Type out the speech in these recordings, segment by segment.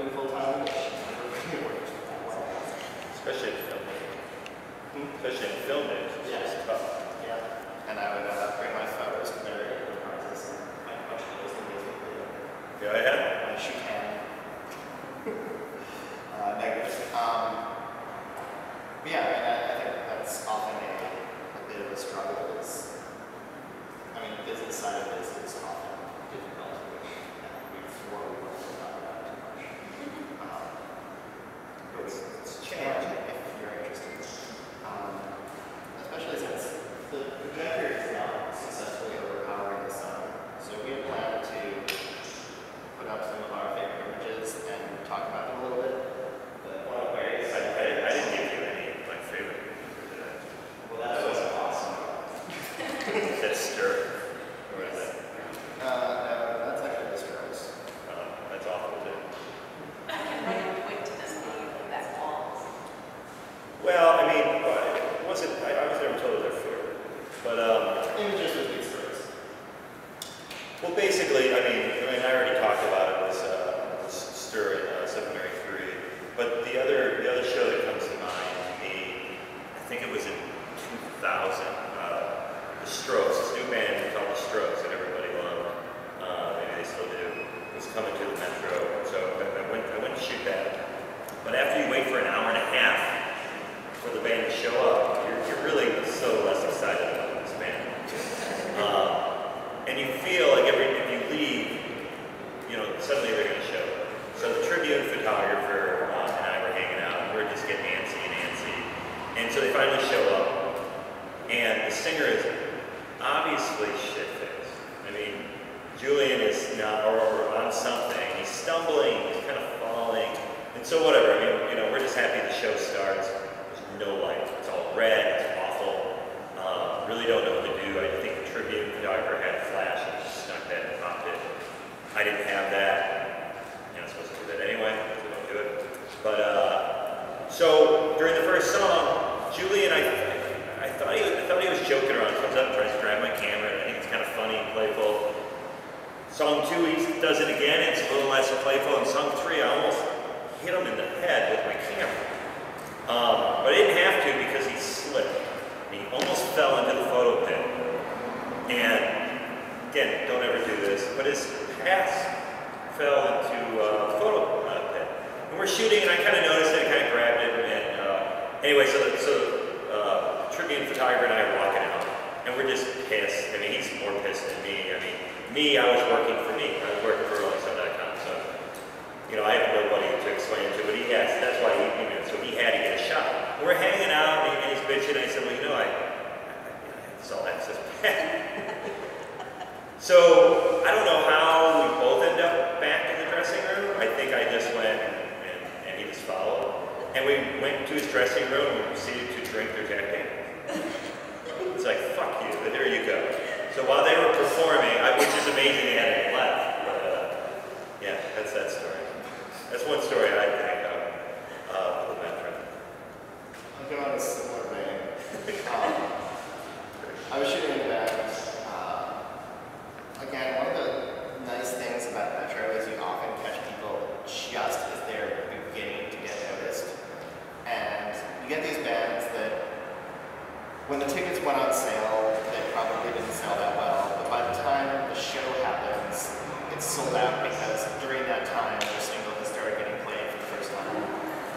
working full-time, which never really works that well. Especially in filmmaking. Especially in filmmaking, it's just tough. Yeah. And I would bring my photos to their enterprises and find a bunch of those things with me. Yeah, yeah. I shoot hand. Negatives. But yeah, I think that's often a bit of a struggle. I mean, the business side of this is often difficult, which before we won't talk about too much. It's challenging if you're interested. Especially since the projector is not successfully overpowering the sun. So we have planned to put up some of our favorite images and talk about them a little bit. But one of the ways I didn't give you any of my favorite images today. Well, that was awesome. That's stir. Or is that? No, that's actually the Stirrups. That's awful too. I can write a point to this meeting of that wall. Well, I mean, it wasn't, I was never told they're fair. But, Images with these stories. well, basically, I mean, I already talked about it, was Stir in Seminary 3. But the other show that comes to mind to me, I think it was in 2000, The Strokes, this new band called The Strokes that everybody loved, maybe they still do, was coming to the Metro. So I went to shoot that. But after you wait for an hour and a half for the band to show up, you're really so less excited about this band. And you feel like if you leave, you know, suddenly they're going to show up. So the Tribune photographer and I were hanging out, and we were just getting antsy and antsy. And so they finally show up, and the singer is obviously shit-faced. I mean, Julian is not, or on something. He's stumbling, he's kind of falling. And so whatever, I mean, you know, we're just happy the show starts. There's no light. It's all red, it's awful. Really don't know what to do. I think the Tribune photographer had a flash and just snuck that and popped it. I didn't have that. You're not supposed to do that anyway, so don't do it. But, so during the first song, Julian, I thought he was joking around. He comes up and tries to grab my camera, and I think it's kind of funny and playful. Song 2, he does it again, it's a little less playful. And song 3, I almost hit him in the head with my camera. But I didn't have to because he slipped. He almost fell into the photo pit. And again, don't ever do this, but his pass fell into the photo pit. And we're shooting, and I kind of noticed it, I kind of grabbed it, and anyway, so the Tribune photographer and I are walking out, and we're just pissed. I mean, he's more pissed than me. I mean, I was working for me. I was working for RollingStone.com, so, you know, I have nobody to explain it to, but he has, that's why so he had to get a shot. We're hanging out, and he's bitching, and I said, well, you know, I saw access back. So, I don't know how we both end up back in the dressing room. I think I just went, and he just followed. And we went to his dressing room, and we proceeded to drink their Jack Daniels. It's like, fuck you, but there you go. So while they were performing, which is amazing they hadn't left, but yeah, that's that story. That's one story I think of the Metro. I'll go on a similar vein. I was shooting in bed. Again, one of the nice things about Metro is you often catch people just as they're beginning to get noticed. And you get these bands that, when the tickets went on sale, they probably didn't sell that well. But by the time the show happens, it's sold out because during that time, their single has started getting played for the first time.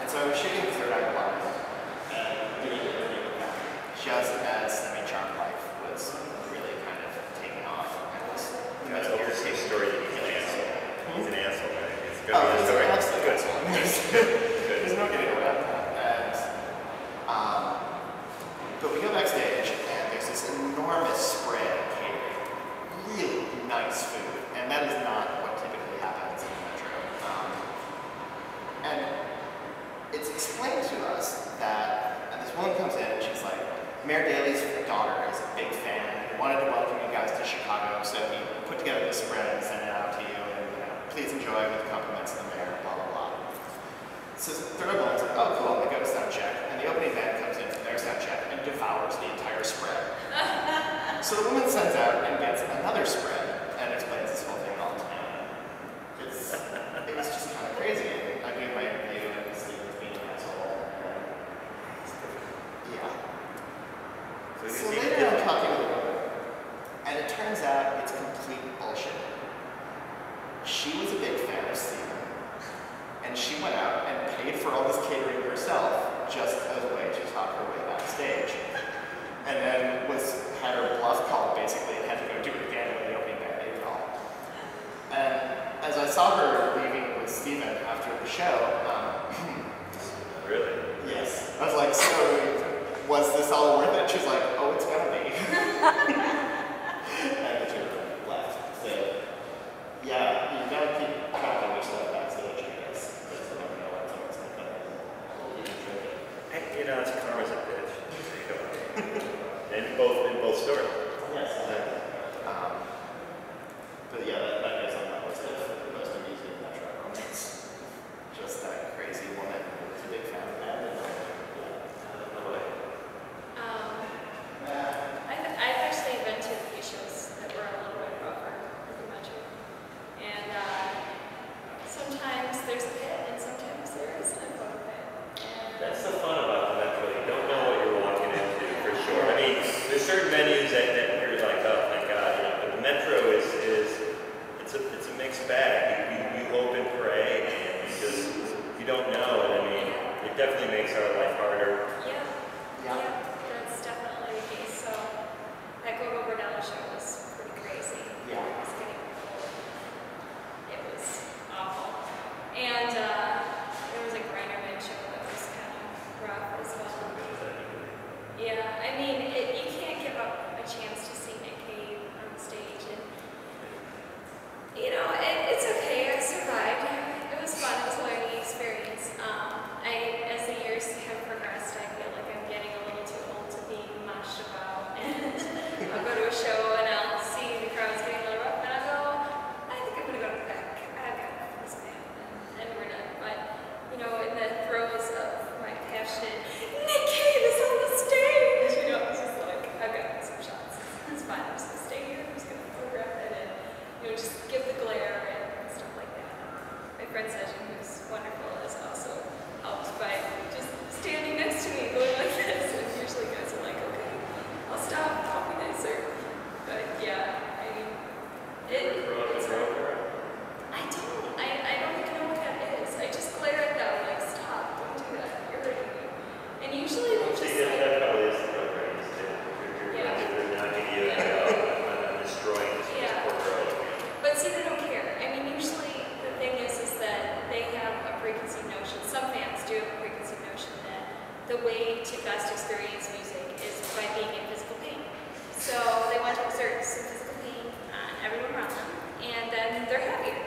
And so I was shooting Third Eye Blind, and doing an interview with them, just as Semi-Charmed Life was really kind of taking off. That's a interesting story that he's an asshole. He's an asshole, right? It's good. He's story. an absolute Good. asshole. There's no getting around that. And, but we go backstage, and there's this enormous spread of catering. Really nice food. And that is not what typically happens in the Metro. And it's explained to us that, and this woman comes in, and she's like, Mayor Daley's daughter is a big fan. He wanted to welcome you guys to Chicago, so he put together this spread and sent it out to you, and please enjoy with compliments of the mayor, blah, blah, blah. So Third Eye Blind's like, oh, cool, and they go to sound check, and the opening band comes in from their sound check and devours the entire spread. So the woman sends out and gets another spread and explains this whole thing all to me. It was just kind of crazy. I she was a big fan of Steven, and she went out and paid for all this catering herself, just as a way to talk her way backstage. And then had her bluff called basically and had to go do it again when the opening band did call. And as I saw her leaving with Steven after the show, really? yes, I was like, so was this all worth it? She's like, oh, it's gonna be. And the two of them left. So yeah, you gotta keep track of your stuff backstage, I guess, because you never know when someone's gonna come in. Hey, you know, it's karma's a bitch. in both stories. Yes, exactly. But yeah, that goes on my list of the most amusing Metro moments. Just that crazy woman who was a big fan of that. And I've actually been to a few shows that were a little bit rougher with the Metro. And sometimes there's a pit and sometimes there isn't a photo pit. And That's the fun about the Metro. You don't know what you're walking into, for sure. I mean, there's certain venues that you're like, oh, thank God, you know. But the Metro it's a mixed bag. You hope and pray, and you don't know. And I mean, it definitely makes our life harder. yeah, that's definitely the case. So that Go-Go Bordello show was pretty crazy. Yeah. It was getting cold. It was awful. And there was a Grinder show that was kind of rough as well. Yeah, I mean, you can't give up a chance to see Nick Cave on the stage. And, you know, it's okay. I survived. It was fun. It was a learning experience. As the years have progressed, I feel like I'm getting a little too old to be mushed about. And I'll go to a show and I'll see the crowd's getting a little rough, and I'll go, I think I'm going to go to the back. I've got enough of this band, and we're done. But, you know, in the throes of my passionate, Nick Cave is on the stage! You know, it's just like, I've got some shots. It's fine. I'm just going to stay here. I'm just going to photograph it and, you know, just give the glare and stuff like that. My friend Session, who's wonderful, is also helped by just standing next to me going like this. And usually guys are like, okay, I'll stop. I'll be nicer. But yeah, I mean, it's I don't even know what that is. I just glare at them like, stop, don't do that. You're hurting me. And usually they're just like, That probably is the program. You're knocking you out. I'm destroying this poor girl. but see, they don't care. I mean, usually the thing is that they have a preconceived notion. Some fans do have a preconceived notion that the way to best experience music is by being in physical pain. So they want to exert some physical pain on everyone around them, and then they're happier.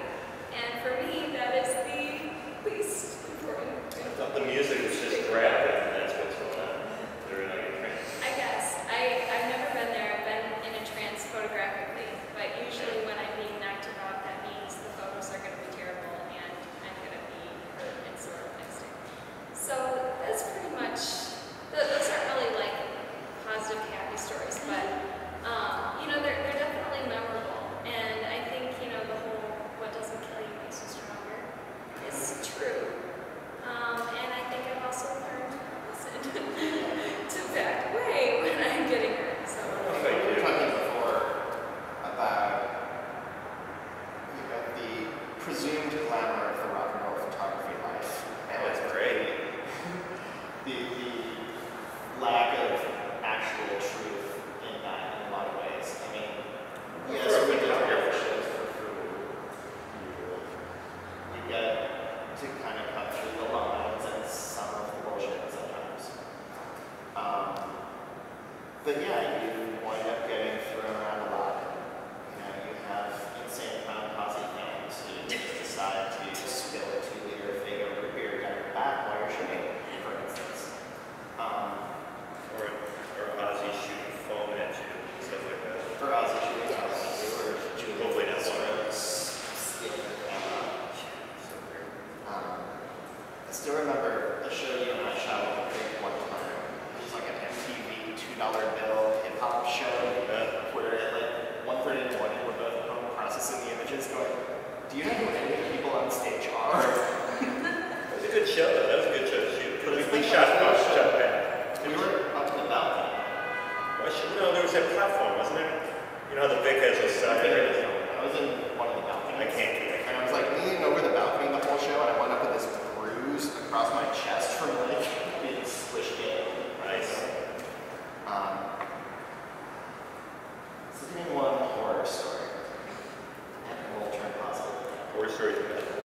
And for me, that is the least important. I thought the music was just grab them, and that's what's going on. They're in like a trance. I guess. I've never been there. I've been in a trance photographically, but usually when I'm being knocked about, that means the photos are going to be terrible and I'm going to be hurt and sore the next day. So that's pretty much, those aren't really like positive, happy stories, but you know, they're definitely memorable. And I think, you know, the whole what doesn't kill you makes you stronger is true. And I think I've also learned to back away when I'm getting hurt. So we were talking before about the presumed glamour of the rock and roll photography life. And That's great. the lack of actual truth in that in a lot of ways. I mean, yes, For a we do photographer. shows for food. You get to kind of cut through the lines and some of the bullshit sometimes. But yeah, you wind up getting thrown around a lot. You know, you have insane amount of posse fans who just decide to spill a 2-liter Faygo root beer down your back while you're shooting, for instance. Or Ozzy shooting foam at you, stuff like that. For Ozzy shooting out at you, or Julie Hopefully not sort one. of stealing your camera. So weird. I still remember a show you and I shot at the Big one time. It was like an MTV $2 bill hip hop show where at like 1:30 in the morning we're both at home processing the images going, do you know who any of the people on stage are? It was a good show, though. That was a good show to shoot. But it's We like shot a back. We were up in the balcony. No, there was that platform, wasn't there? You know how the Vic has those I side areas? was in one of the balconies. I can't keep it. And stories about